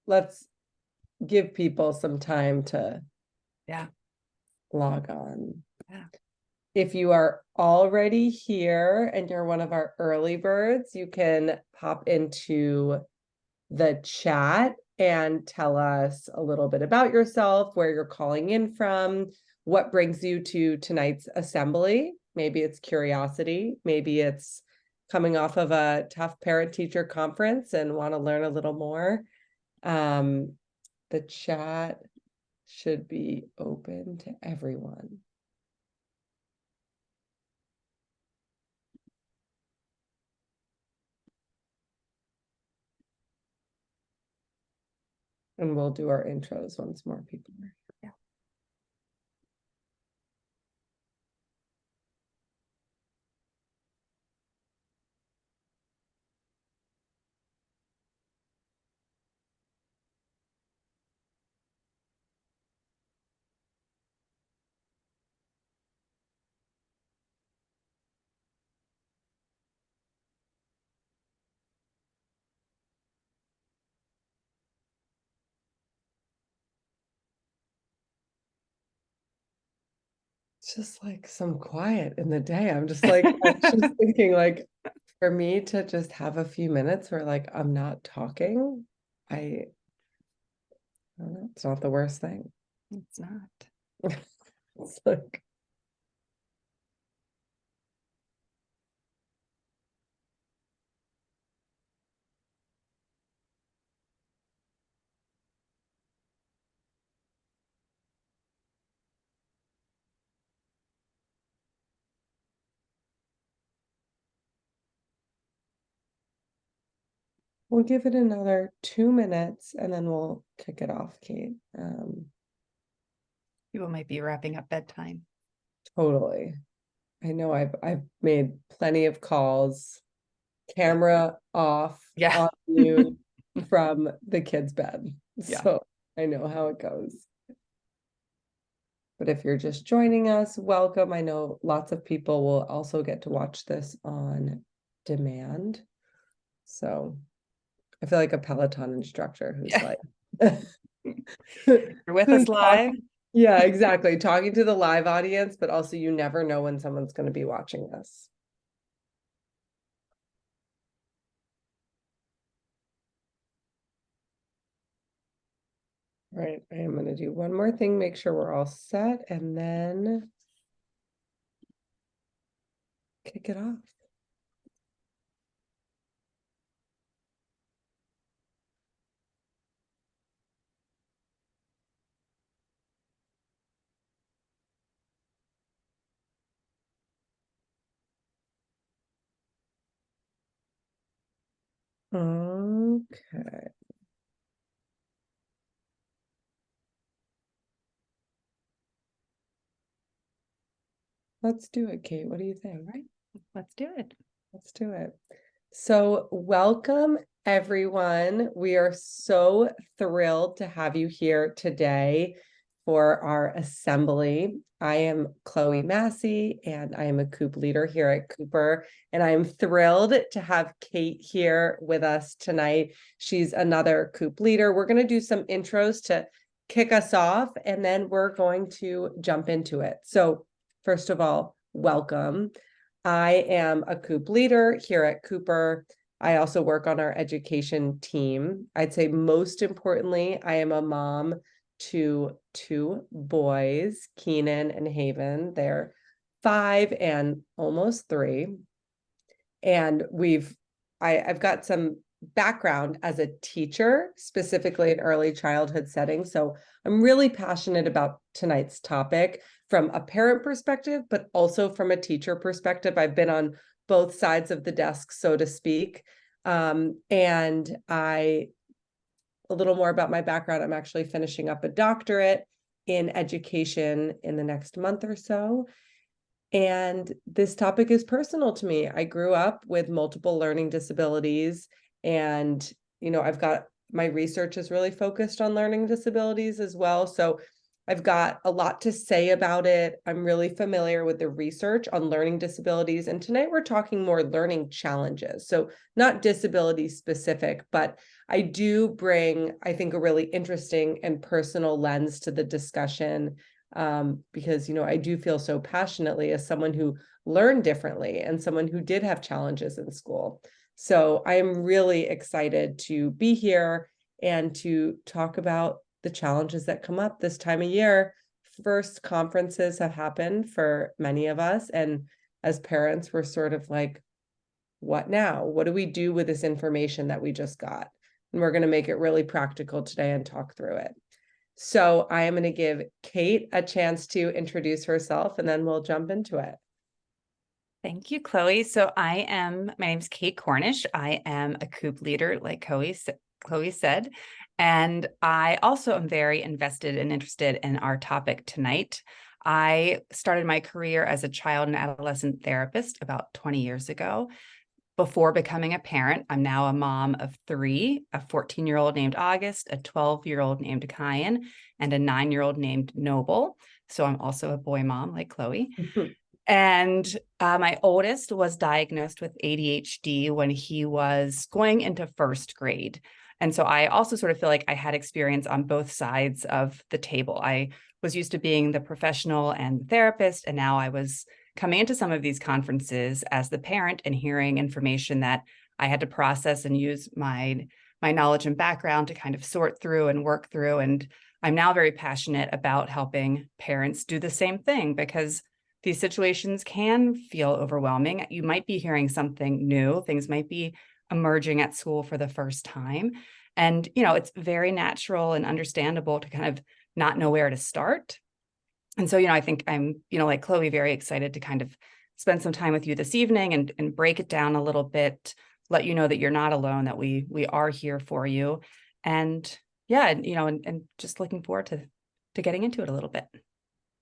let's give people some time to log on. Yeah. If you are already here and you're one of our early birds, you can pop into the chat and tell us a little bit about yourself, where you're calling in from, what brings you to tonight's assembly. Maybe it's curiosity, maybe it's coming off of a tough parent-teacher conference and want to learn a little more. The chat should be open to everyone. And we'll do our intros once more people are here. Yeah. It's just like some quiet in the day. I'm just like, I'm just thinking like, for me to just have a few minutes where like I'm not talking, I don't know, it's not the worst thing. It's not. It's like, we'll give it another 2 minutes and then we'll kick it off, Kate. People might be wrapping up bedtime. Totally. I know I've made plenty of calls, camera off, Yeah. on mute from the kids' bed. Yeah. So I know how it goes. But if you're just joining us, welcome. I know lots of people will also get to watch this on demand. So I feel like a Peloton instructor who's like You're with us live. Yeah, exactly. Talking to the live audience, but also you never know when someone's going to be watching this. All right, I am going to do one more thing, make sure we're all set, and then kick it off. Okay. Let's do it, Kate. What do you think? All right, let's do it. Let's do it. So welcome, everyone. We are so thrilled to have you here today for our assembly. I am Chloe Massey, and I am a Coop leader here at Cooper, and I am thrilled to have Kate here with us tonight. She's another Coop leader. We're going to do some intros to kick us off, and then we're going to jump into it. So first of all, welcome. I am a Coop leader here at Cooper. I also work on our education team. I'd say most importantly, I am a mom to 2 boys, Keenan and Haven. They're 5 and almost 3. And I've got some background as a teacher, specifically in early childhood settings. So I'm really passionate about tonight's topic from a parent perspective, but also from a teacher perspective. I've been on both sides of the desk, so to speak. And a little more about my background. I'm actually finishing up a doctorate in education in the next month or so. And this topic is personal to me. I grew up with multiple learning disabilities, and, I've got my research is really focused on learning disabilities as well. So I've got a lot to say about it. I'm really familiar with the research on learning disabilities. And tonight we're talking more learning challenges. So not disability specific, but I do bring, I think, a really interesting and personal lens to the discussion, because, I do feel so passionately as someone who learned differently and someone who did have challenges in school. So I am really excited to be here and to talk about the challenges that come up this time of year. First conferences have happened for many of us, and as parents, we're sort of like, what now? What do we do with this information that we just got? And we're going to make it really practical today and talk through it. So I am going to give Kate a chance to introduce herself, and then we'll jump into it. Thank you, Chloe. So my name's Kate Cornish. I am a COOP leader, like Chloe said. And I also am very invested and interested in our topic tonight. I started my career as a child and adolescent therapist about 20 years ago. Before becoming a parent, I'm now a mom of three, a 14-year-old named August, a 12-year-old named Kyan, and a 9-year-old named Noble. So I'm also a boy mom like Chloe. And my oldest was diagnosed with ADHD when he was going into first grade. And so I also sort of feel like I had experience on both sides of the table. I was used to being the professional and the therapist, and now I was coming into some of these conferences as the parent and hearing information that I had to process and use my knowledge and background to kind of sort through and work through. And I'm now very passionate about helping parents do the same thing, because these situations can feel overwhelming. You might be hearing something new. Things might be emerging at school for the first time. And, it's very natural and understandable to kind of not know where to start. And so, I think I'm, like Chloe, very excited to kind of spend some time with you this evening and break it down a little bit, let you know that you're not alone, that we are here for you. And yeah, and just looking forward to getting into it a little bit.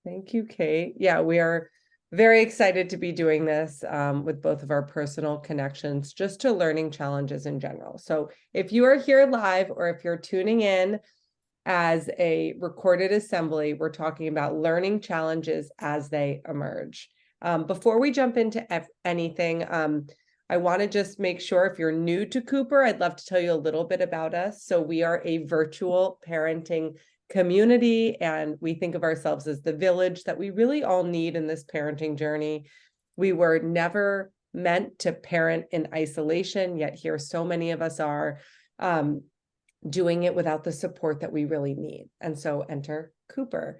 Thank you, Kate. Yeah, we are very excited to be doing this with both of our personal connections, just to learning challenges in general. So if you are here live or if you're tuning in as a recorded assembly, we're talking about learning challenges as they emerge. Before we jump into anything, I want to just make sure, if you're new to Cooper, I'd love to tell you a little bit about us. So we are a virtual parenting community, and we think of ourselves as the village that we really all need in this parenting journey. We were never meant to parent in isolation, yet here so many of us are doing it without the support that we really need. And so enter Cooper.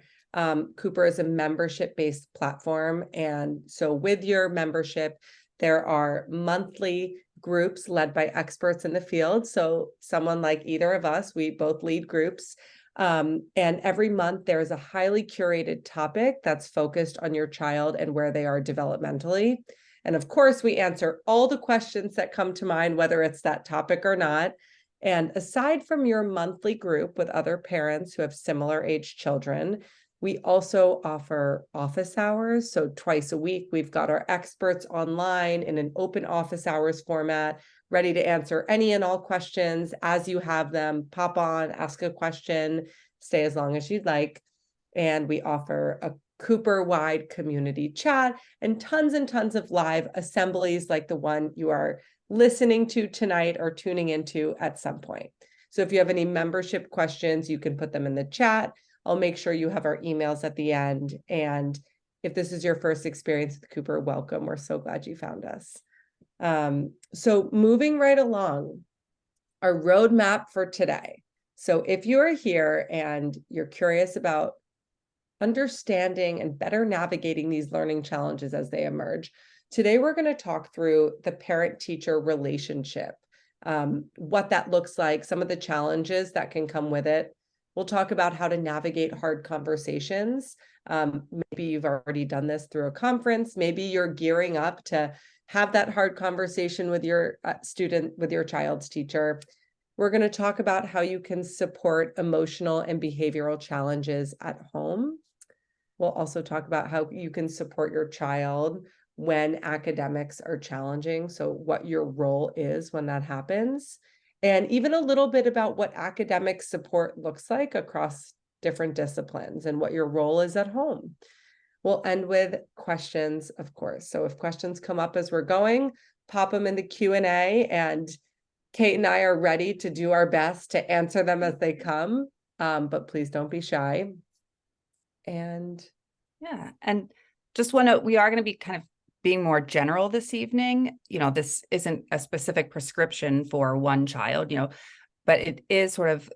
Cooper is a membership-based platform. And so with your membership, there are monthly groups led by experts in the field. So someone like either of us, we both lead groups. And every month there's a highly curated topic that's focused on your child and where they are developmentally. And of course, we answer all the questions that come to mind, whether it's that topic or not. And aside from your monthly group with other parents who have similar age children, we also offer office hours. So twice a week, we've got our experts online in an open office hours format, ready to answer any and all questions as you have them. Pop on, ask a question, stay as long as you'd like. And we offer a Cooper-wide community chat and tons of live assemblies like the one you are listening to tonight or tuning into at some point. So if you have any membership questions, you can put them in the chat. I'll make sure you have our emails at the end. And if this is your first experience with Cooper, welcome. We're so glad you found us. So moving right along, our roadmap for today. So if you are here and you're curious about understanding and better navigating these learning challenges as they emerge, today we're going to talk through the parent-teacher relationship, what that looks like, some of the challenges that can come with it. We'll talk about how to navigate hard conversations. Maybe you've already done this through a conference. Maybe you're gearing up to have that hard conversation with your student, with your child's teacher. We're going to talk about how you can support emotional and behavioral challenges at home. We'll also talk about how you can support your child when academics are challenging, so what your role is when that happens, and even a little bit about what academic support looks like across different disciplines and what your role is at home. We'll end with questions, of course. So if questions come up as we're going, pop them in the Q&A, and Kate and I are ready to do our best to answer them as they come. But please don't be shy. And yeah, and just we are going to be kind of being more general this evening. This isn't a specific prescription for one child, but it is sort of,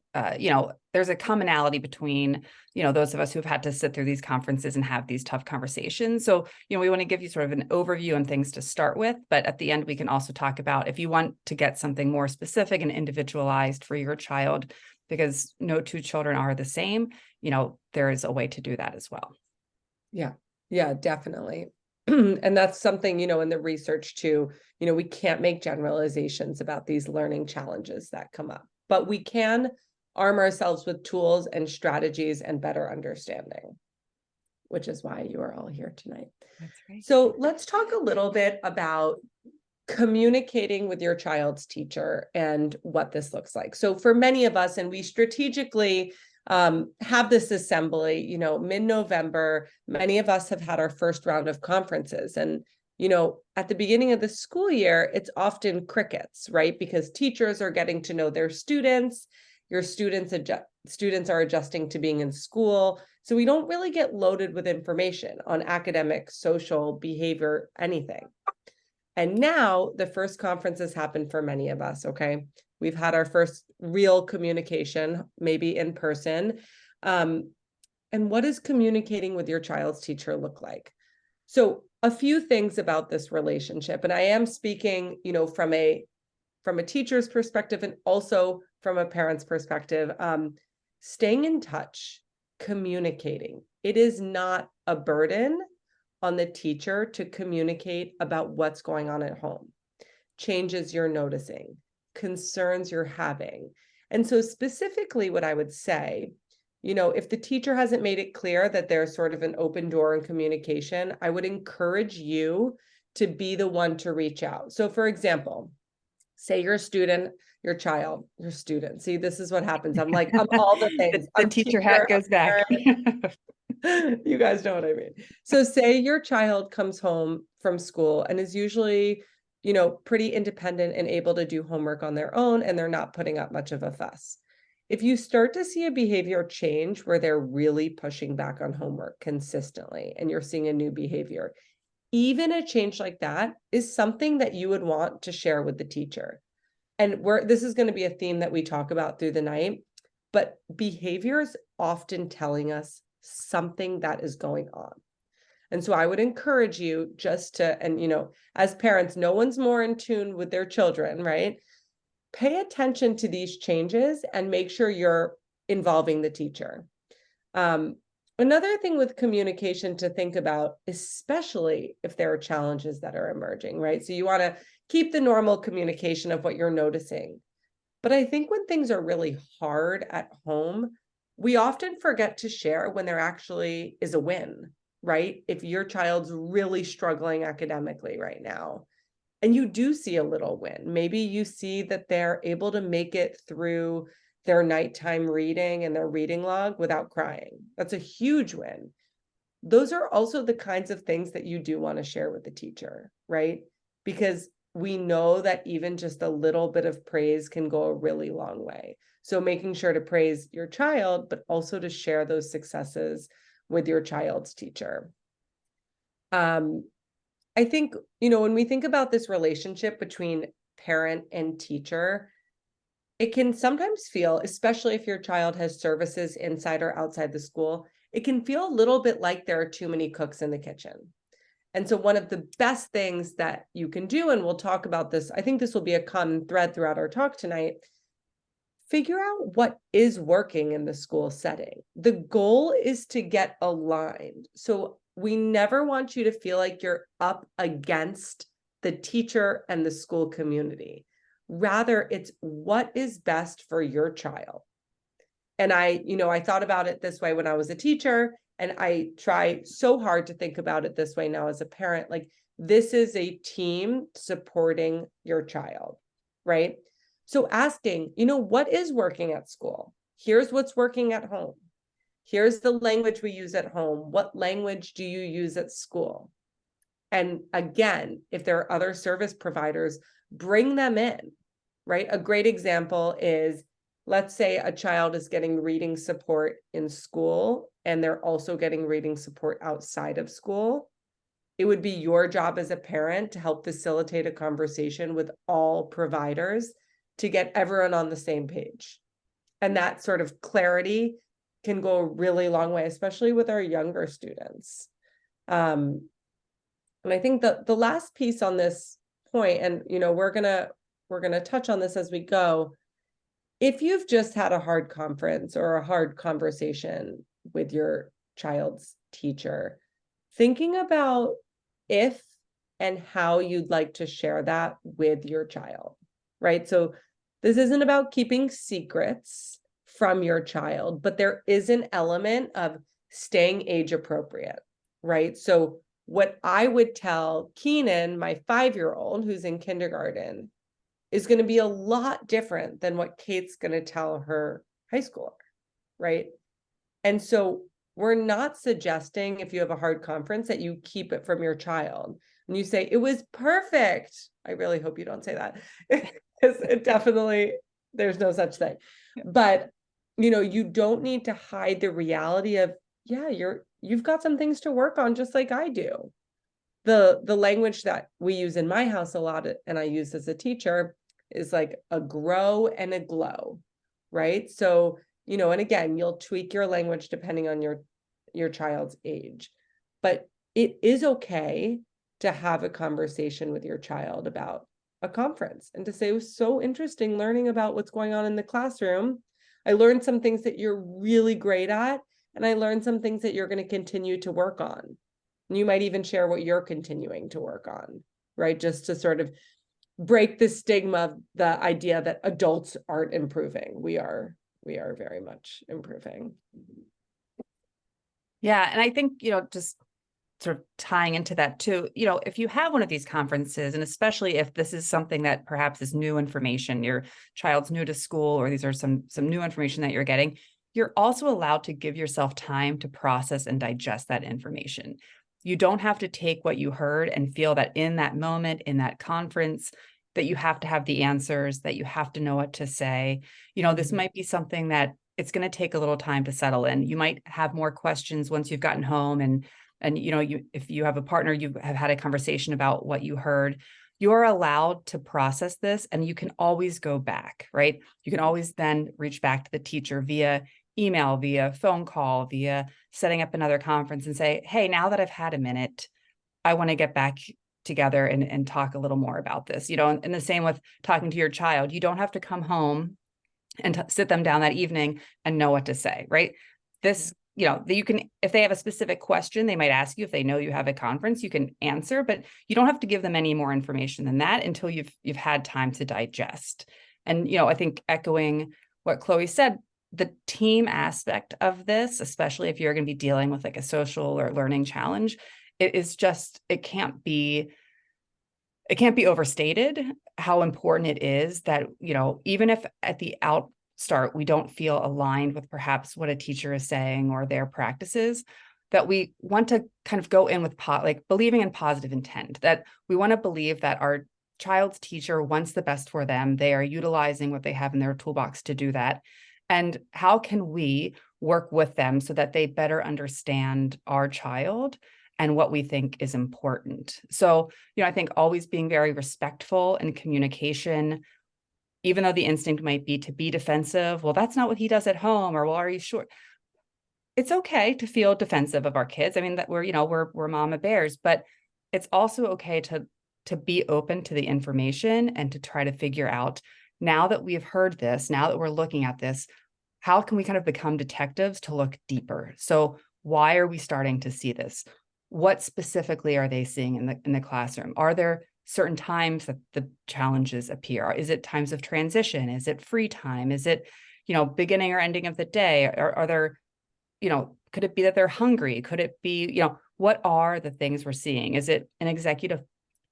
there's a commonality between, those of us who've had to sit through these conferences and have these tough conversations. So, we want to give you sort of an overview on things to start with, but at the end, we can also talk about if you want to get something more specific and individualized for your child, because no two children are the same, there is a way to do that as well. Yeah, definitely. And that's something, in the research too, we can't make generalizations about these learning challenges that come up, but we can arm ourselves with tools and strategies and better understanding, which is why you are all here tonight. That's right. So let's talk a little bit about communicating with your child's teacher and what this looks like. So for many of us, and we strategically have this assembly, mid-November, many of us have had our first round of conferences. And, at the beginning of the school year, it's often crickets, right? Because teachers are getting to know their students, your students are adjusting to being in school. So we don't really get loaded with information on academic, social, behavior, anything. And now the first conference has happened for many of us, okay? We've had our first real communication, maybe in person. And what does communicating with your child's teacher look like? So a few things about this relationship, and I am speaking, from a teacher's perspective and also from a parent's perspective, staying in touch, communicating. It is not a burden on the teacher to communicate about what's going on at home, changes you're noticing, concerns you're having. And so specifically what I would say, if the teacher hasn't made it clear that there's sort of an open door in communication, I would encourage you to be the one to reach out. So for example, say your student, your child, your student. See, this is what happens. I'm all the things. The teacher hat goes back. You guys know what I mean. So say your child comes home from school and is usually, pretty independent and able to do homework on their own, and they're not putting up much of a fuss. If you start to see a behavior change where they're really pushing back on homework consistently and you're seeing a new behavior, even a change like that is something that you would want to share with the teacher. And this is going to be a theme that we talk about through the night, but behavior is often telling us something that is going on. And so I would encourage you just to, and as parents, no one's more in tune with their children, right? Pay attention to these changes and make sure you're involving the teacher. Another thing with communication to think about, especially if there are challenges that are emerging, right? So you want to keep the normal communication of what you're noticing. But I think when things are really hard at home, we often forget to share when there actually is a win, right? If your child's really struggling academically right now, and you do see a little win, maybe you see that they're able to make it through their nighttime reading and their reading log without crying. That's a huge win. Those are also the kinds of things that you do want to share with the teacher, right? Because we know that even just a little bit of praise can go a really long way. So making sure to praise your child, but also to share those successes with your child's teacher. I think, when we think about this relationship between parent and teacher, it can sometimes feel, especially if your child has services inside or outside the school, it can feel a little bit like there are too many cooks in the kitchen. And so one of the best things that you can do, and we'll talk about this, I think this will be a common thread throughout our talk tonight, figure out what is working in the school setting. The goal is to get aligned. So we never want you to feel like you're up against the teacher and the school community. Rather, it's what is best for your child. And I thought about it this way when I was a teacher, and I try so hard to think about it this way now as a parent. Like, this is a team supporting your child, right? So asking, what is working at school? Here's what's working at home. Here's the language we use at home. What language do you use at school? And again, if there are other service providers, bring them in, right? A great example is, let's say a child is getting reading support in school and they're also getting reading support outside of school. It would be your job as a parent to help facilitate a conversation with all providers to get everyone on the same page. And that sort of clarity can go a really long way, especially with our younger students. And I think the last piece on this point, and we're gonna touch on this as we go. If you've just had a hard conference or a hard conversation with your child's teacher, thinking about if and how you'd like to share that with your child, right? So this isn't about keeping secrets from your child, but there is an element of staying age appropriate, right? So what I would tell Keenan, my 5-year-old who's in kindergarten, is going to be a lot different than what Kate's going to tell her high schooler, right? And so we're not suggesting, if you have a hard conference, that you keep it from your child. And you say, it was perfect. I really hope you don't say that, because it definitely, there's no such thing. But, you don't need to hide the reality of, yeah, you've got some things to work on, just like I do. The language that we use in my house a lot, and I use as a teacher, is like a grow and a glow, right? So, and again, you'll tweak your language depending on your child's age, but it is okay to have a conversation with your child about a conference and to say, it was so interesting learning about what's going on in the classroom. I learned some things that you're really great at, and I learned some things that you're going to continue to work on. And you might even share what you're continuing to work on, right? Just to sort of break the stigma of the idea that adults aren't improving. We are very much improving. Yeah. And I think, just sort of tying into that too, if you have one of these conferences, and especially if this is something that perhaps is new information, your child's new to school, or these are some new information that you're getting, you're also allowed to give yourself time to process and digest that information. You don't have to take what you heard and feel that in that moment, in that conference, that you have to have the answers, that you have to know what to say. This might be something that it's going to take a little time to settle in. You might have more questions once you've gotten home, and if you have a partner, you have had a conversation about what you heard. You're allowed to process this, and you can always go back, right? You can always then reach back to the teacher via email, via phone call, via setting up another conference and say, hey, now that I've had a minute, I want to get back together and talk a little more about this. And the same with talking to your child. You don't have to come home and sit them down that evening and know what to say, right? This, you can, if they have a specific question, they might ask you. If they know you have a conference, you can answer, but you don't have to give them any more information than that until you've had time to digest. And, I think echoing what Chloe said, the team aspect of this, especially if you're going to be dealing with like a social or learning challenge, it can't be overstated how important it is that, even if at the outstart we don't feel aligned with perhaps what a teacher is saying or their practices, that we want to kind of go in with believing in positive intent, that we want to believe that our child's teacher wants the best for them. They are utilizing what they have in their toolbox to do that. And how can we work with them so that they better understand our child and what we think is important? So, I think always being very respectful in communication, even though the instinct might be to be defensive. Well, that's not what he does at home. Or, well, are you sure? It's okay to feel defensive of our kids. I mean, that we're mama bears, but it's also okay to be open to the information and to try to figure out, now that we've heard this, now that we're looking at this, how can we kind of become detectives to look deeper? So why are we starting to see this? What specifically are they seeing in the classroom? Are there certain times that the challenges appear? Is it times of transition? Is it free time? Is it, beginning or ending of the day? Are there, could it be that they're hungry? Could it be, what are the things we're seeing? Is it an executive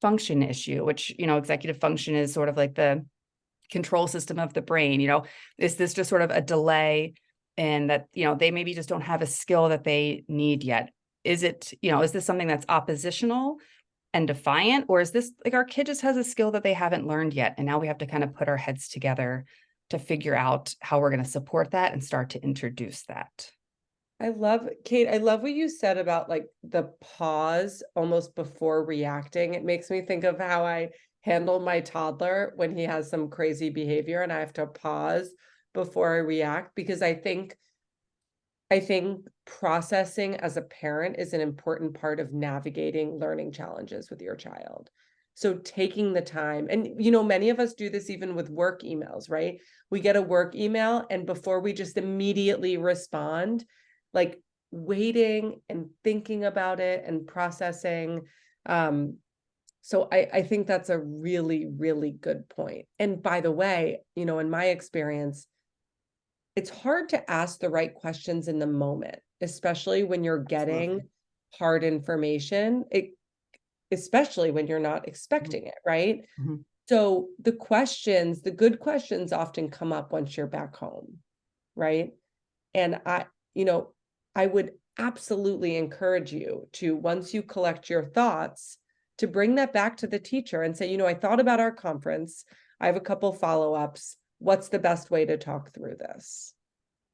function issue, which, executive function is sort of like the control system of the brain? Is this just sort of a delay in that, they maybe just don't have a skill that they need yet? Is it, is this something that's oppositional and defiant, or is this like our kid just has a skill that they haven't learned yet? And now we have to kind of put our heads together to figure out how we're going to support that and start to introduce that. Kate, I love what you said about like the pause almost before reacting. It makes me think of how I handle my toddler when he has some crazy behavior and I have to pause before I react, because I think processing as a parent is an important part of navigating learning challenges with your child. So taking the time, and many of us do this even with work emails, right? We get a work email, and before we just immediately respond, like waiting and thinking about it and processing. So I think that's a really, really good point. And by the way, in my experience, it's hard to ask the right questions in the moment, especially when you're getting hard information, especially when you're not expecting it, right? Mm-hmm. So the good questions often come up once you're back home, right? And I would absolutely encourage you to, once you collect your thoughts, to bring that back to the teacher and say, I thought about our conference. I have a couple follow-ups. What's the best way to talk through this?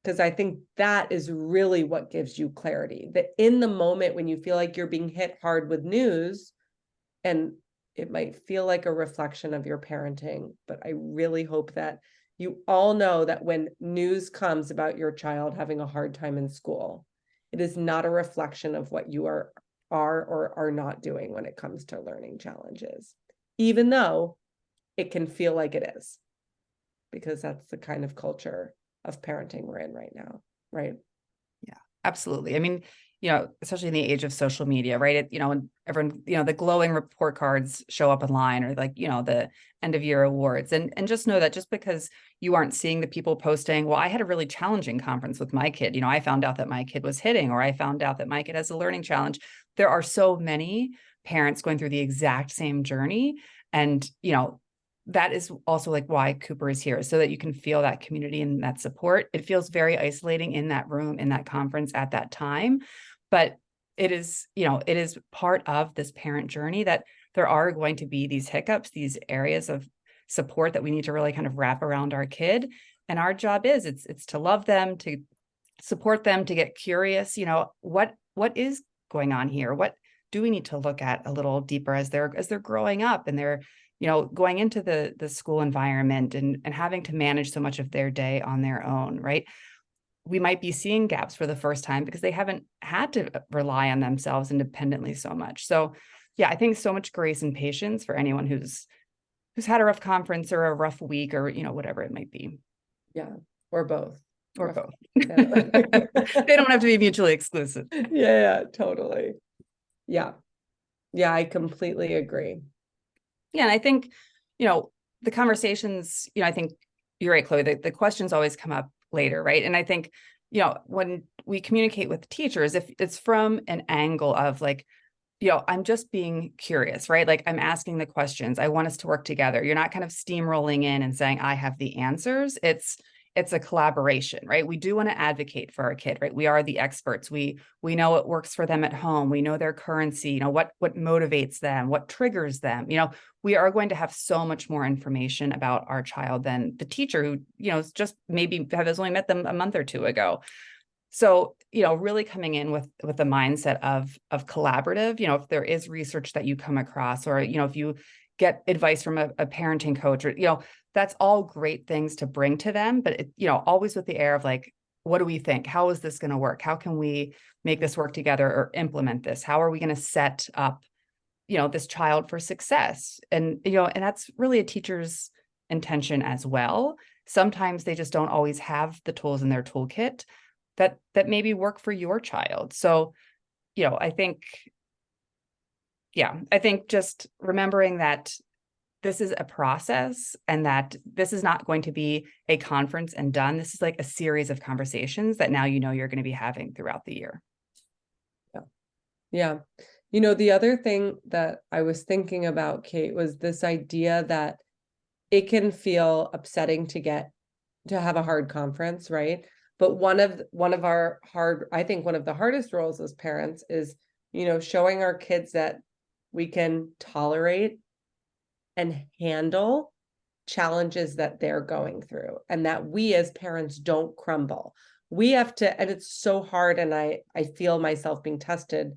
Because I think that is really what gives you clarity. That in the moment when you feel like you're being hit hard with news, and it might feel like a reflection of your parenting, but I really hope that you all know that when news comes about your child having a hard time in school, it is not a reflection of what you are or are not doing when it comes to learning challenges, even though it can feel like it is, because that's the kind of culture of parenting we're in right now, right? Yeah, absolutely. I mean, especially in the age of social media, right? And everyone, the glowing report cards show up online, or like, the end of year awards. And just know that just because you aren't seeing the people posting, well, I had a really challenging conference with my kid. I found out that my kid was hitting, or I found out that my kid has a learning challenge. There are so many parents going through the exact same journey. And, that is also like why Cooper is here, so that you can feel that community and that support. It feels very isolating in that room, in that conference at that time, but it is part of this parent journey that there are going to be these hiccups, these areas of support that we need to really kind of wrap around our kid. And our job is it's to love them, to support them, to get curious, what is going on here? What do we need to look at a little deeper as they're growing up and they're going into the school environment and having to manage so much of their day on their own, right? We might be seeing gaps for the first time because they haven't had to rely on themselves independently so much. So yeah, I think so much grace and patience for anyone who's had a rough conference or a rough week, or whatever it might be. Yeah, or both. Or both. They don't have to be mutually exclusive. Yeah, totally. Yeah. Yeah, I completely agree. Yeah, and I think, the conversations, I think you're right, Chloe, the questions always come up later, right? And I think, when we communicate with teachers, if it's from an angle of like, I'm just being curious, right? Like I'm asking the questions. I want us to work together. You're not kind of steamrolling in and saying, I have the answers. It's a collaboration, right? We do want to advocate for our kid, right? We are the experts. We know what works for them at home. We know their currency, what motivates them, what triggers them. We are going to have so much more information about our child than the teacher who, just maybe has only met them a month or two ago. So, really coming in with the mindset of collaborative, if there is research that you come across, or, if you get advice from a parenting coach, or, that's all great things to bring to them. But, always with the air of like, what do we think? How is this going to work? How can we make this work together or implement this? How are we going to set up, this child for success? And, and that's really a teacher's intention as well. Sometimes they just don't always have the tools in their toolkit that maybe work for your child. So, I think just remembering that this is a process and that this is not going to be a conference and done. This is like a series of conversations that now you're going to be having throughout the year. Yeah. The other thing that I was thinking about, Kate, was this idea that it can feel upsetting to have a hard conference, right? But I think one of the hardest roles as parents is, showing our kids that we can tolerate and handle challenges that they're going through, and that we as parents don't crumble. We have to, and it's so hard, and I feel myself being tested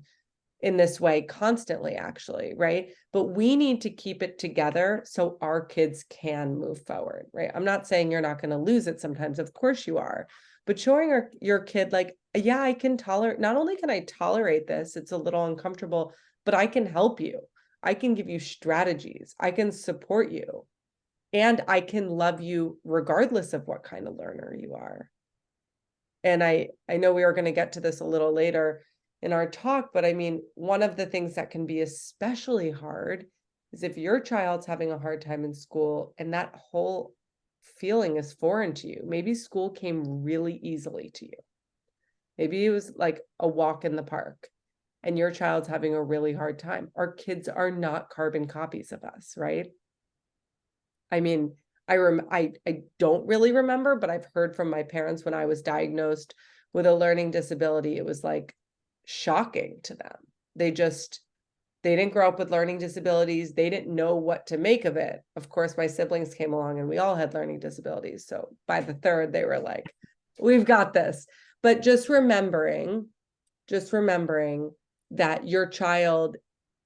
in this way constantly, actually, right? But we need to keep it together so our kids can move forward, right? I'm not saying you're not going to lose it sometimes, of course you are, but showing your kid like, yeah, I can tolerate, not only can I tolerate this, it's a little uncomfortable, but I can help you. I can give you strategies. I can support you. And I can love you regardless of what kind of learner you are. And I know we are going to get to this a little later in our talk, but I mean, one of the things that can be especially hard is if your child's having a hard time in school and that whole feeling is foreign to you. Maybe school came really easily to you. Maybe it was like a walk in the park and your child's having a really hard time. Our kids are not carbon copies of us, right? I mean, I don't really remember, but I've heard from my parents when I was diagnosed with a learning disability, it was like shocking to them. They didn't grow up with learning disabilities. They didn't know what to make of it. Of course, my siblings came along and we all had learning disabilities. So by the third, they were like, we've got this. But just remembering that your child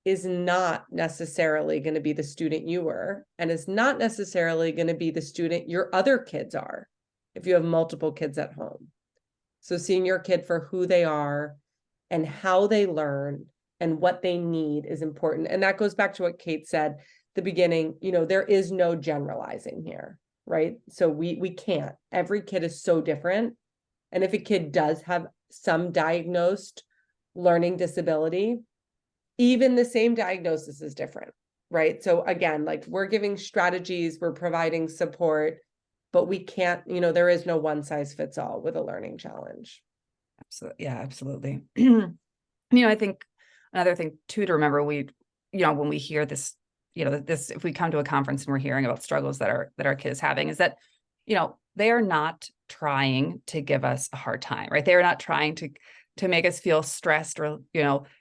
is not necessarily going to be the student you were, and is not necessarily going to be the student your other kids are if you have multiple kids at home. So seeing your kid for who they are and how they learn and what they need is important. And that goes back to what Kate said at the beginning, there is no generalizing here, right? So we can't. Every kid is so different. And if a kid does have some diagnosed learning disability, even the same diagnosis is different, right? So again, like we're giving strategies, we're providing support, but we can't, there is no one size fits all with a learning challenge. Absolutely. Yeah, absolutely. I think another thing too to remember, when we hear this, if we come to a conference and we're hearing about struggles that our kids having, is that, they are not trying to give us a hard time, right? They are not trying to make us feel stressed or,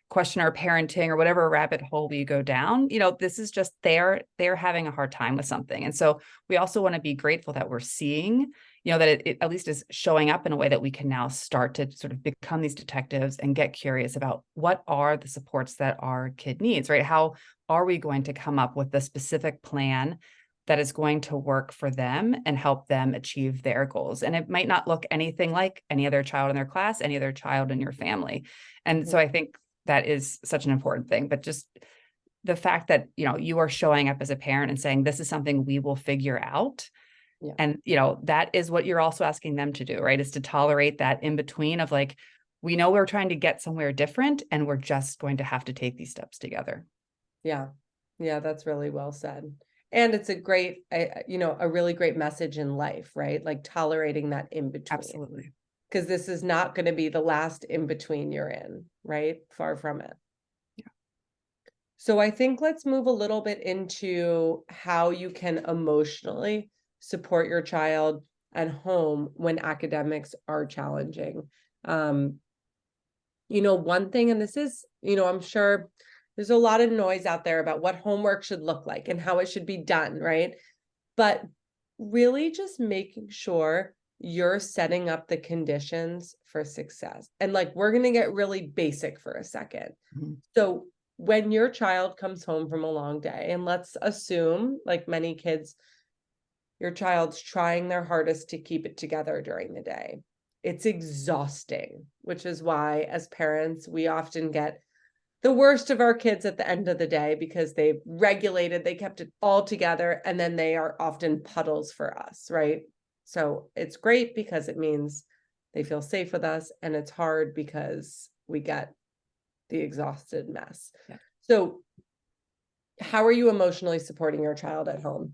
question our parenting or whatever rabbit hole we go down. This is just they're having a hard time with something. And so we also want to be grateful that we're seeing, that it at least is showing up in a way that we can now start to sort of become these detectives and get curious about what are the supports that our kid needs, right? How are we going to come up with a specific plan that is going to work for them and help them achieve their goals? And it might not look anything like any other child in their class, any other child in your family. And so I think that is such an important thing. But just the fact that, you are showing up as a parent and saying, this is something we will figure out. Yeah. And, that is what you're also asking them to do, right? Is to tolerate that in between of like, we know we're trying to get somewhere different and we're just going to have to take these steps together. Yeah. Yeah, that's really well said. And it's a really great message in life, right? Like tolerating that in between. Absolutely. Because this is not going to be the last in between you're in, right? Far from it. Yeah. So I think let's move a little bit into how you can emotionally support your child at home when academics are challenging. One thing, and this is, I'm sure there's a lot of noise out there about what homework should look like and how it should be done, right? But really just making sure you're setting up the conditions for success. And like, we're going to get really basic for a second. Mm-hmm. So when your child comes home from a long day, and let's assume, like many kids, your child's trying their hardest to keep it together during the day. It's exhausting, which is why as parents, we often get the worst of our kids at the end of the day because they've regulated, they kept it all together, and then they are often puddles for us, right? So it's great because it means they feel safe with us, and it's hard because we get the exhausted mess. Yeah. So how are you emotionally supporting your child at home?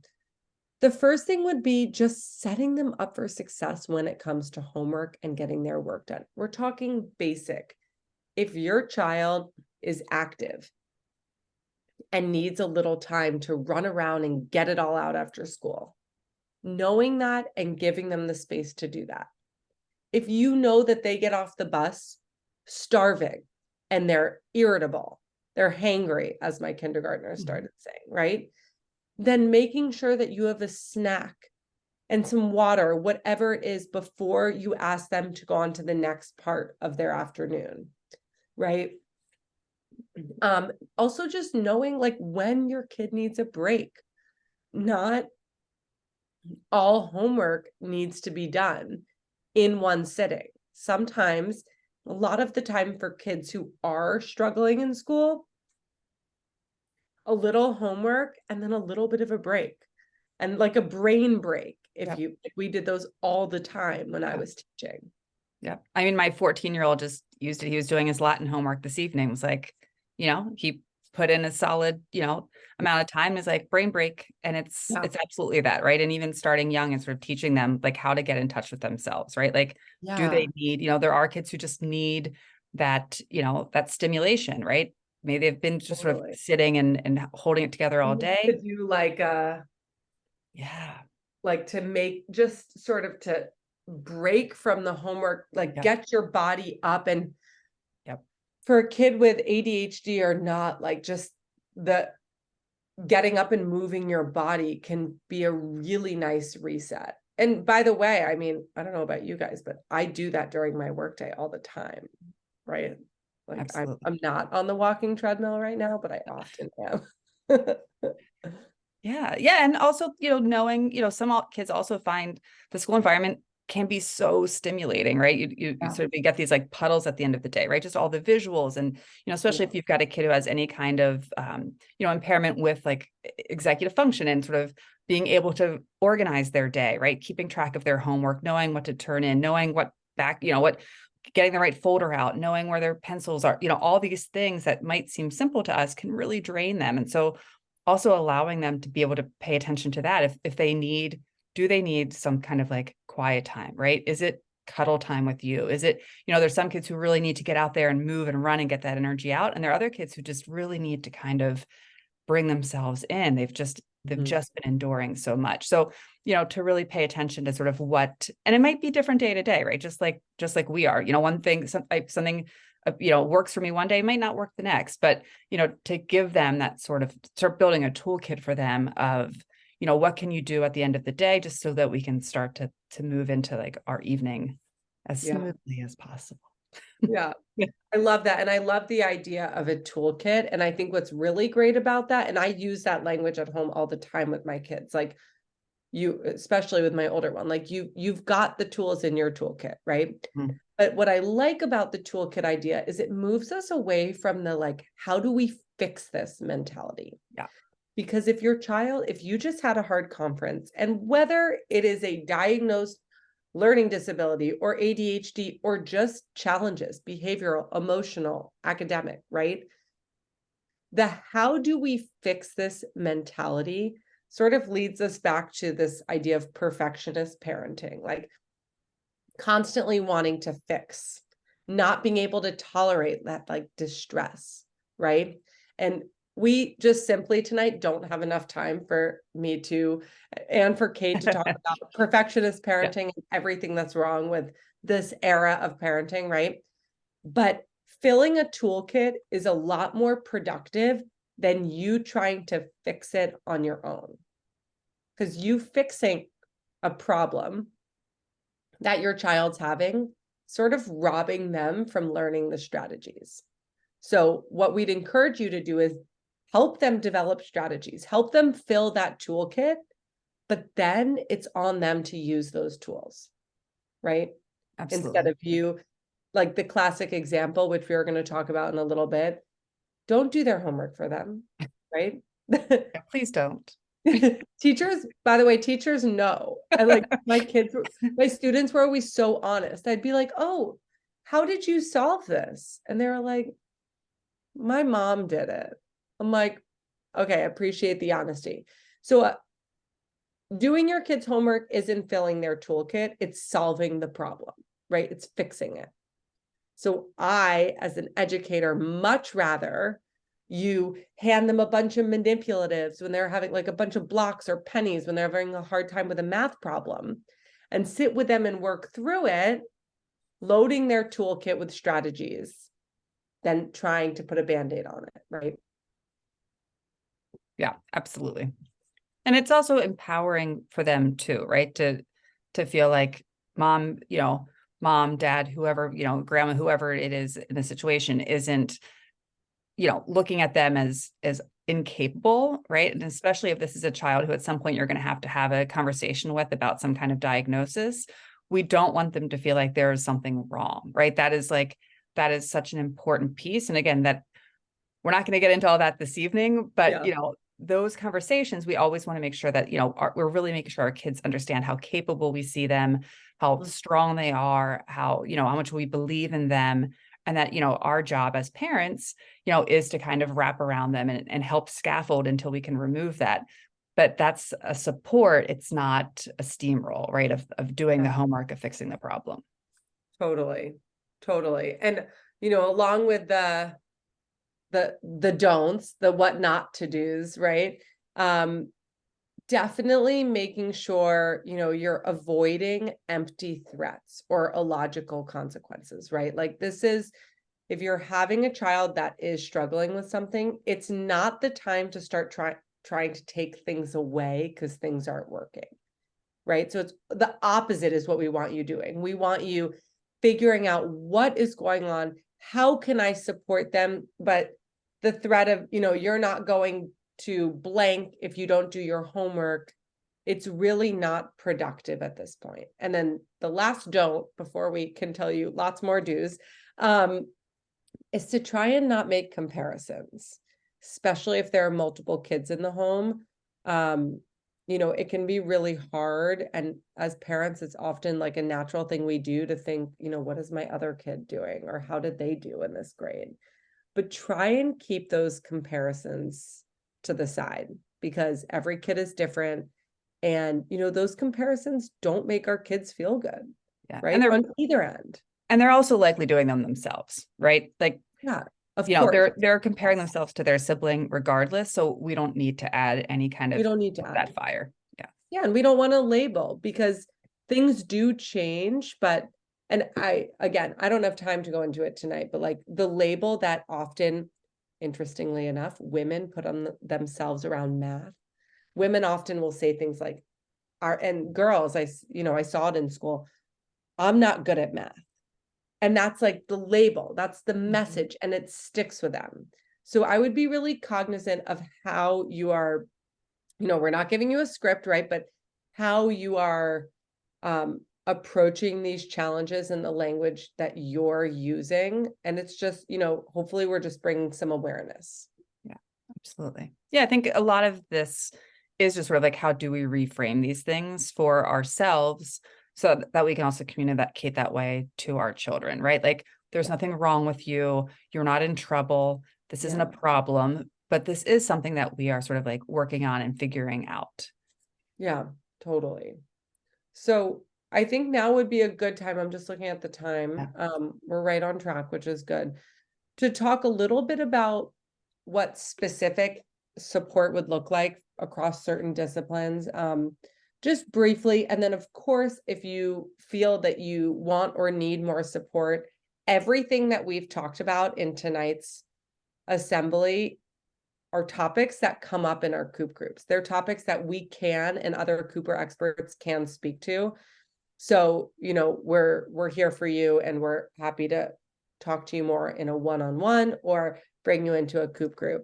The first thing would be just setting them up for success when it comes to homework and getting their work done. We're talking basic. If your child is active and needs a little time to run around and get it all out after school, knowing that and giving them the space to do that. if you know that they get off the bus starving and they're irritable, they're hangry, as my kindergartner started saying, right? Then making sure that you have a snack and some water, whatever it is, before you ask them to go on to the next part of their afternoon, right? Also just knowing like when your kid needs a break. Not all homework needs to be done in one sitting. Sometimes, a lot of the time for kids who are struggling in school, a little homework and then a little bit of a break, and like a brain break. We did those all the time when I was teaching. Yeah. I mean, my 14-year-old just used it. He was doing his Latin homework this evening. It was like, he put in a solid, amount of time, is like brain break. And it's absolutely that, right? And even starting young and sort of teaching them like how to get in touch with themselves, right? Like, do they need, there are kids who just need that, that stimulation, right? Maybe they've been just sort of sitting and holding it together all day. To do like to make just sort of to break from the homework, like get your body up. And for a kid with ADHD or not, like just the getting up and moving your body can be a really nice reset. And by the way, I mean, I don't know about you guys, but I do that during my workday all the time, right? Like I'm not on the walking treadmill right now, but I often am. Yeah. Yeah. And also, knowing, some kids also find the school environment can be so stimulating, right? You sort of get these like puddles at the end of the day, right? Just all the visuals. And, especially if you've got a kid who has any kind of, impairment with like executive function and sort of being able to organize their day, right? Keeping track of their homework, knowing what to turn in, knowing what getting the right folder out, knowing where their pencils are, all these things that might seem simple to us can really drain them. And so also allowing them to be able to pay attention to that. If they do they need some kind of like quiet time, right? Is it cuddle time with you? Is it, there's some kids who really need to get out there and move and run and get that energy out. And there are other kids who just really need to kind of bring themselves in. They've just been enduring so much. So, to really pay attention to sort of and it might be different day to day, right? Just like we are, one thing, something works for me one day might not work the next, but, to give them that start building a toolkit for them of, what can you do at the end of the day, just so that we can start to move into like our evening as smoothly as possible. Yeah. I love that. And I love the idea of a toolkit. And I think what's really great about that, and I use that language at home all the time with my kids, like especially with my older one, like you've got the tools in your toolkit, right? But what I like about the toolkit idea is it moves us away from the like, how do we fix this mentality? Yeah. Because if you just had a hard conference, and whether it is a diagnosed learning disability or ADHD or just challenges, behavioral, emotional, academic, right? The how do we fix this mentality sort of leads us back to this idea of perfectionist parenting, like constantly wanting to fix, not being able to tolerate that like distress, right? And we just simply tonight don't have enough time for me and for Kate to talk about perfectionist parenting and everything that's wrong with this era of parenting, right? But filling a toolkit is a lot more productive than you trying to fix it on your own. Because you fixing a problem that your child's having, sort of robbing them from learning the strategies. So what we'd encourage you to do is help them develop strategies, help them fill that toolkit, but then it's on them to use those tools, right? Absolutely. Instead of you, like the classic example, which we are going to talk about in a little bit, don't do their homework for them, right? Please don't. Teachers, by the way, teachers know. I like my students were always so honest. I'd be like, oh, how did you solve this? And they were like, my mom did it. I'm like, okay, I appreciate the honesty. So doing your kids' homework isn't filling their toolkit, it's solving the problem, right? It's fixing it. So I, as an educator, much rather you hand them a bunch of manipulatives when they're having like a bunch of blocks or pennies when they're having a hard time with a math problem, and sit with them and work through it, loading their toolkit with strategies than trying to put a Band-Aid on it, right? Yeah, absolutely. And it's also empowering for them too, right? To feel like mom, mom, dad, whoever, grandma, whoever it is in the situation isn't, looking at them as incapable, right? And especially if this is a child who at some point you're going to have a conversation with about some kind of diagnosis, we don't want them to feel like there is something wrong, right? That is such an important piece. And again, that we're not going to get into all that this evening, but Yeah. those conversations, we always want to make sure that, we're really making sure our kids understand how capable we see them, how strong they are, how much we believe in them. And that, our job as parents, is to kind of wrap around them and help scaffold until we can remove that. But that's a support. It's not a steamroll, right? Of doing the Yeah. homework, of fixing the problem. Totally. Totally. And, along with the don'ts, the what not to do's, right? Definitely making sure, you're avoiding empty threats or illogical consequences, right? Like if you're having a child that is struggling with something, it's not the time to start trying to take things away because things aren't working, right? So it's the opposite is what we want you doing. We want you figuring out what is going on, how can I support them, but the threat of, you're not going to blank if you don't do your homework, it's really not productive at this point. And then the last don't, before we can tell you lots more do's, is to try and not make comparisons, especially if there are multiple kids in the home. It can be really hard. And as parents, it's often like a natural thing we do to think, what is my other kid doing? Or how did they do in this grade? But try and keep those comparisons to the side because every kid is different. And, those comparisons don't make our kids feel good, Yeah. right? On either end. And they're also likely doing them themselves, right? Like, Yeah, of course. they're comparing Yes. themselves to their sibling regardless. So we don't need to add any kind We of don't need to add. that fire. Yeah. Yeah, and we don't want to label because things do change, and I don't have time to go into it tonight, but like the label that often, interestingly enough, women put on themselves around math. Women often will say things like, and girls, I saw it in school, I'm not good at math. And that's like the label, that's the message, and it sticks with them. So I would be really cognizant of how you are, we're not giving you a script, right? But how you are approaching these challenges in the language that you're using. And it's just, hopefully we're just bringing some awareness. Yeah, absolutely. Yeah, I think a lot of this is just sort of like, how do we reframe these things for ourselves so that we can also communicate that way to our children, right? Like, there's nothing wrong with you. You're not in trouble. This isn't a problem, but this is something that we are sort of like working on and figuring out. Yeah, totally. So I think now would be a good time. I'm just looking at the time. We're right on track, which is good. To talk a little bit about what specific support would look like across certain disciplines, just briefly. And then, of course, if you feel that you want or need more support, everything that we've talked about in tonight's assembly are topics that come up in our Coop groups. They're topics that we can and other Cooper experts can speak to. So, we're here for you and we're happy to talk to you more in a one-on-one or bring you into a Coop group.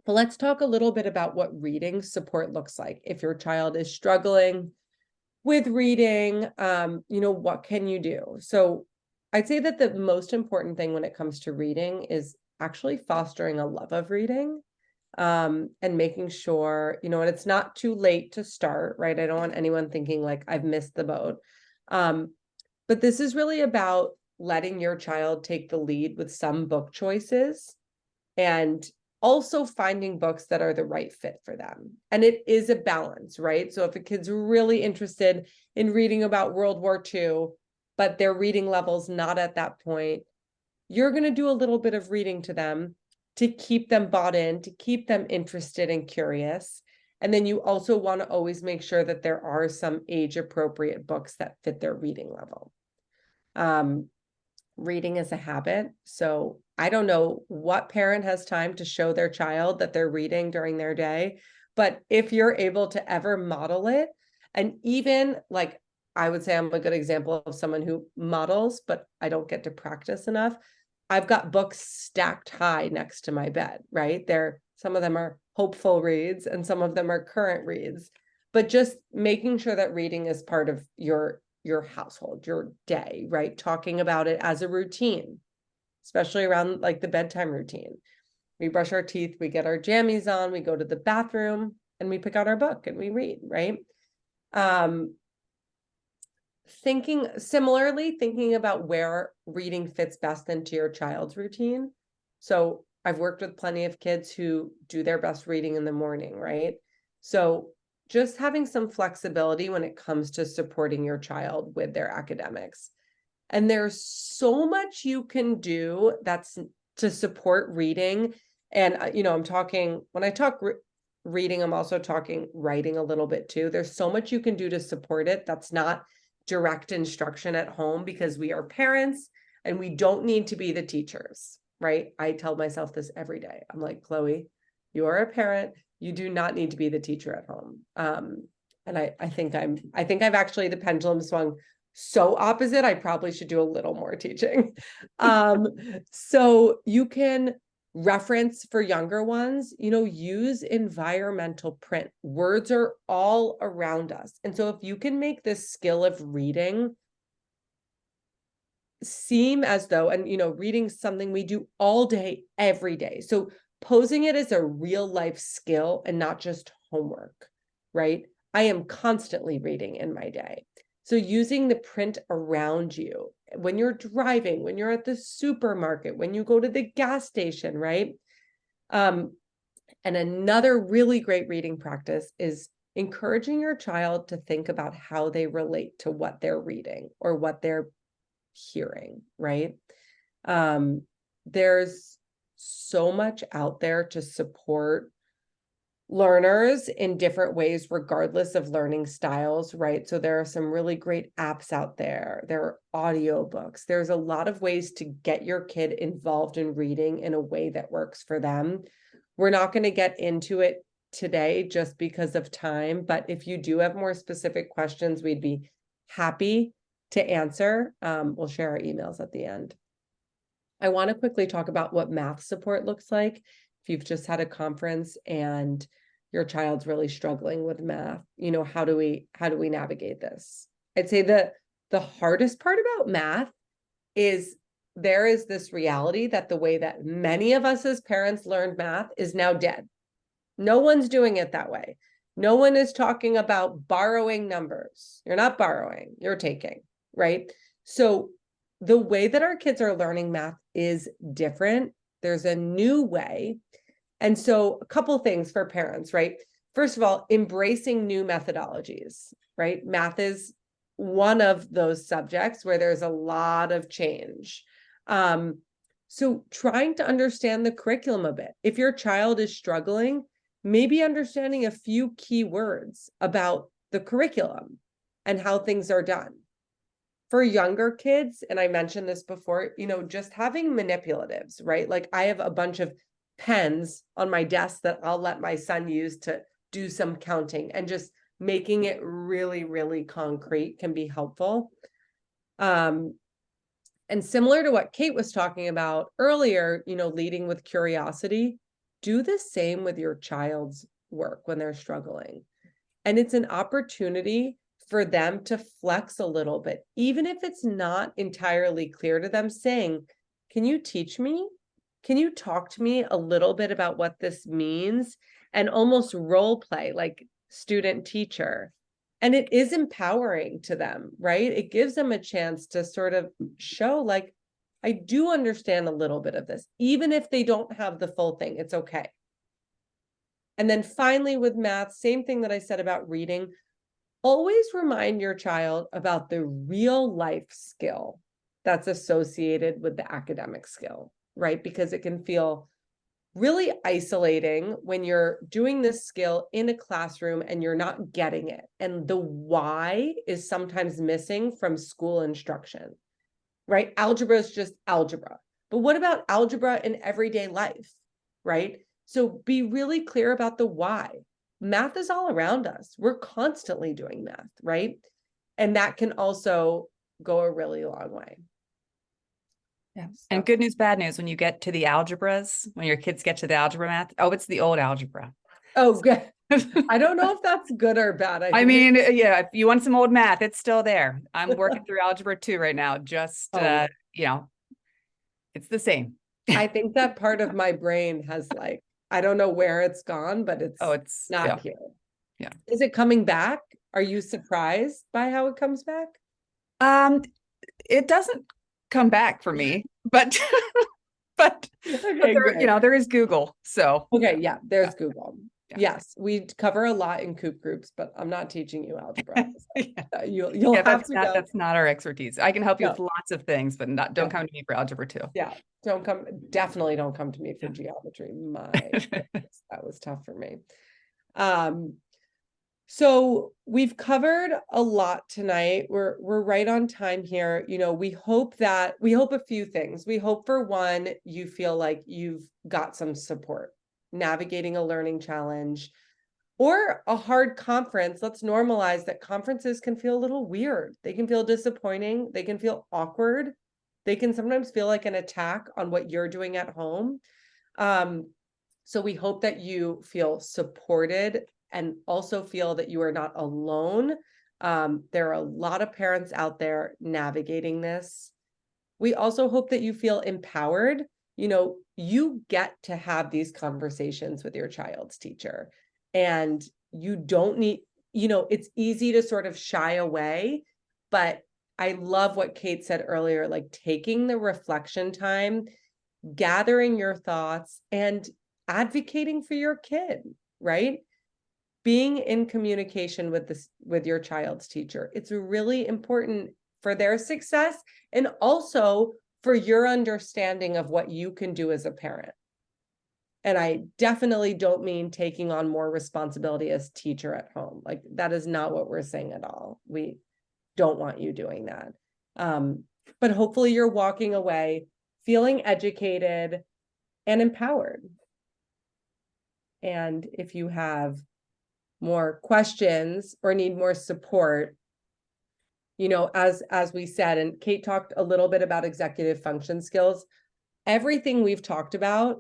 But let's talk a little bit about what reading support looks like. If your child is struggling with reading, what can you do? So I'd say that the most important thing when it comes to reading is actually fostering a love of reading, and making sure, and it's not too late to start, right? I don't want anyone thinking like I've missed the boat. But this is really about letting your child take the lead with some book choices and also finding books that are the right fit for them. And it is a balance, right? So if a kid's really interested in reading about World War II, but their reading level's not at that point, you're going to do a little bit of reading to them to keep them bought in, to keep them interested and curious. And then you also want to always make sure that there are some age appropriate books that fit their reading level. Reading is a habit. So I don't know what parent has time to show their child that they're reading during their day, but if you're able to ever model it, and even like I would say I'm a good example of someone who models, but I don't get to practice enough. I've got books stacked high next to my bed, right? Some of them are hopeful reads and some of them are current reads, but just making sure that reading is part of your household, your day, right? Talking about it as a routine, especially around like the bedtime routine. We brush our teeth, we get our jammies on, we go to the bathroom, and we pick out our book and we read, right? Thinking about where reading fits best into your child's routine. So I've worked with plenty of kids who do their best reading in the morning, right? So just having some flexibility when it comes to supporting your child with their academics. And there's so much you can do that's to support reading. And, I'm talking, when I talk reading, I'm also talking writing a little bit too. There's so much you can do to support it. That's not direct instruction at home because we are parents and we don't need to be the teachers, right? I tell myself this every day. I'm like, Chloe, you are a parent. You do not need to be the teacher at home. And I think I've actually, the pendulum swung so opposite. I probably should do a little more teaching. So you can reference for younger ones, use environmental print. Words are all around us. And so if you can make this skill of reading seem as though, and reading something we do all day, every day. So posing it as a real life skill and not just homework, right? I am constantly reading in my day. So using the print around you when you're driving, when you're at the supermarket, when you go to the gas station, right? And another really great reading practice is encouraging your child to think about how they relate to what they're reading or what they're hearing, right? There's so much out there to support learners in different ways, regardless of learning styles, right? So there are some really great apps out there. There are audiobooks. There's a lot of ways to get your kid involved in reading in a way that works for them. We're not going to get into it today just because of time, but if you do have more specific questions, we'd be happy to answer. We'll share our emails at the end. I want to quickly talk about what math support looks like. If you've just had a conference and your child's really struggling with math, how do we navigate this? I'd say the hardest part about math is there is this reality that the way that many of us as parents learned math is now dead. No one's doing it that way. No one is talking about borrowing numbers. You're not borrowing, you're taking, right? So the way that our kids are learning math is different. There's a new way. And so a couple things for parents, right? First of all, embracing new methodologies, right? Math is one of those subjects where there's a lot of change. So trying to understand the curriculum a bit. If your child is struggling, maybe understanding a few key words about the curriculum and how things are done. For younger kids, and I mentioned this before, just having manipulatives, right? Like I have a bunch of pens on my desk that I'll let my son use to do some counting, and just making it really, really concrete can be helpful. And similar to what Kate was talking about earlier, leading with curiosity, do the same with your child's work when they're struggling. And it's an opportunity for them to flex a little bit, even if it's not entirely clear to them, saying, can you teach me? Can you talk to me a little bit about what this means? And almost role play like student teacher. And it is empowering to them, right? It gives them a chance to sort of show, like, I do understand a little bit of this, even if they don't have the full thing, it's okay. And then finally with math, same thing that I said about reading, always remind your child about the real life skill that's associated with the academic skill, right? Because it can feel really isolating when you're doing this skill in a classroom and you're not getting it. And the why is sometimes missing from school instruction. right? Algebra is just algebra. But what about algebra in everyday life, right? So be really clear about the why. Math is all around us. We're constantly doing math, right? And that can also go a really long way. Yeah. So, And good news, bad news, when you get to the algebras, when your kids get to the algebra math, oh, it's the old algebra. oh, good. I don't know if that's good or bad. I I think mean, yeah, if you want some old math, it's still there. I'm working through algebra 2 right now. Just, oh, you know, it's the same. I think that part of my brain has like, I don't know where it's gone, but Oh, it's it's, not yeah, here. yeah. Is it coming back? Are you surprised by how it comes back? Um, it doesn't come back for me, but but Okay, there, good. there is Google. So Okay, yeah, yeah, there's Google. yeah. Yes, we cover a lot in coop groups, but I'm not teaching you algebra. So, Yeah. you'll Yeah, have to go. that's not our expertise. I can help you No, with lots of things, but don't yeah, come to me for algebra 2. yeah. Definitely don't come to me for Yeah. geometry. My goodness, that was tough for me. Um, So we've covered a lot tonight. We're right on time here. We hope a few things. We hope for one, you feel like you've got some support navigating a learning challenge or a hard conference. Let's normalize that conferences can feel a little weird. They can feel disappointing. They can feel awkward. They can sometimes feel like an attack on what you're doing at home. Um, so we hope that you feel supported and also feel that you are not alone. There are a lot of parents out there navigating this. We also hope that you feel empowered. You get to have these conversations with your child's teacher, and you don't need, it's easy to sort of shy away, but I love what Kate said earlier, like taking the reflection time, gathering your thoughts, and advocating for your kid, right? Being in communication with your child's teacher. It's really important for their success and also for your understanding of what you can do as a parent. And I definitely don't mean taking on more responsibility as teacher at home. Like that is not what we're saying at all. We don't want you doing that. But hopefully you're walking away feeling educated and empowered. And if you have more questions or need more support, as we said, and Kate talked a little bit about executive function skills, everything we've talked about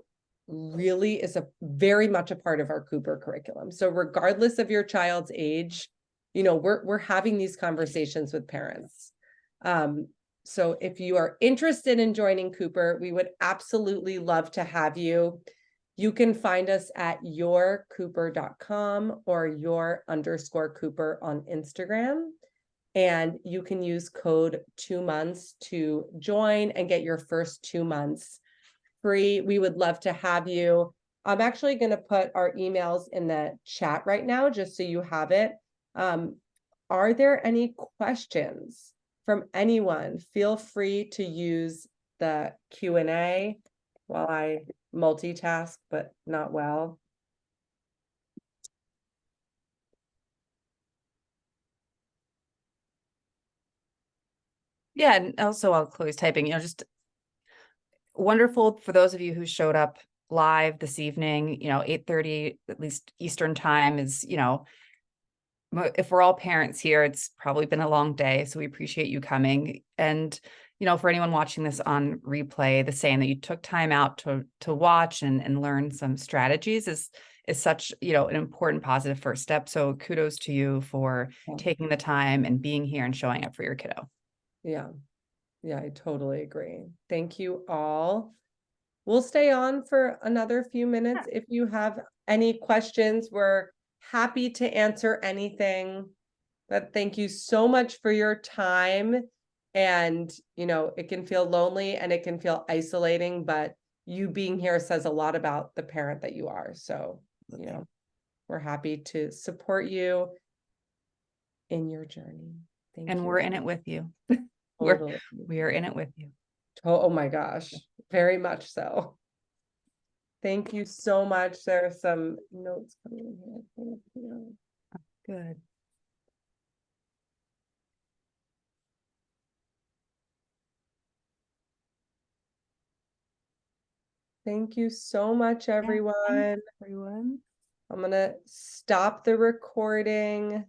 really is a very much a part of our Cooper curriculum. So regardless of your child's age, we're having these conversations with parents. So if you are interested in joining Cooper, we would absolutely love to have you. You can find us at yourcooper.com or your_Cooper on Instagram. And you can use code 2months to join and get your first 2 months free. We would love to have you. I'm actually going to put our emails in the chat right now, just so you have it. Are there any questions from anyone? Feel free to use the Q&A while I multitask, but not well. Yeah, and also while Chloe's typing, just wonderful for those of you who showed up live this evening, 8:30 at least Eastern time is, if we're all parents here, it's probably been a long day, so we appreciate you coming. And for anyone watching this on replay, the saying that you took time out to watch and learn some strategies is such an important positive first step. So kudos to you for taking the time and being here and showing up for your kiddo. Yeah, I totally agree. Thank you all. We'll stay on for another few minutes. If you have any questions, we're happy to answer anything. But thank you so much for your time. And, it can feel lonely and it can feel isolating, but you being here says a lot about the parent that you are. So, we're happy to support you in your journey. Thank And you. we're in it with you. Totally. We are in it with you. Oh my gosh, very much so. Thank you so much. There are some notes coming in here. Thank you. Good. Thank you so much, Yeah, thanks, everyone. everyone. I'm gonna stop the recording.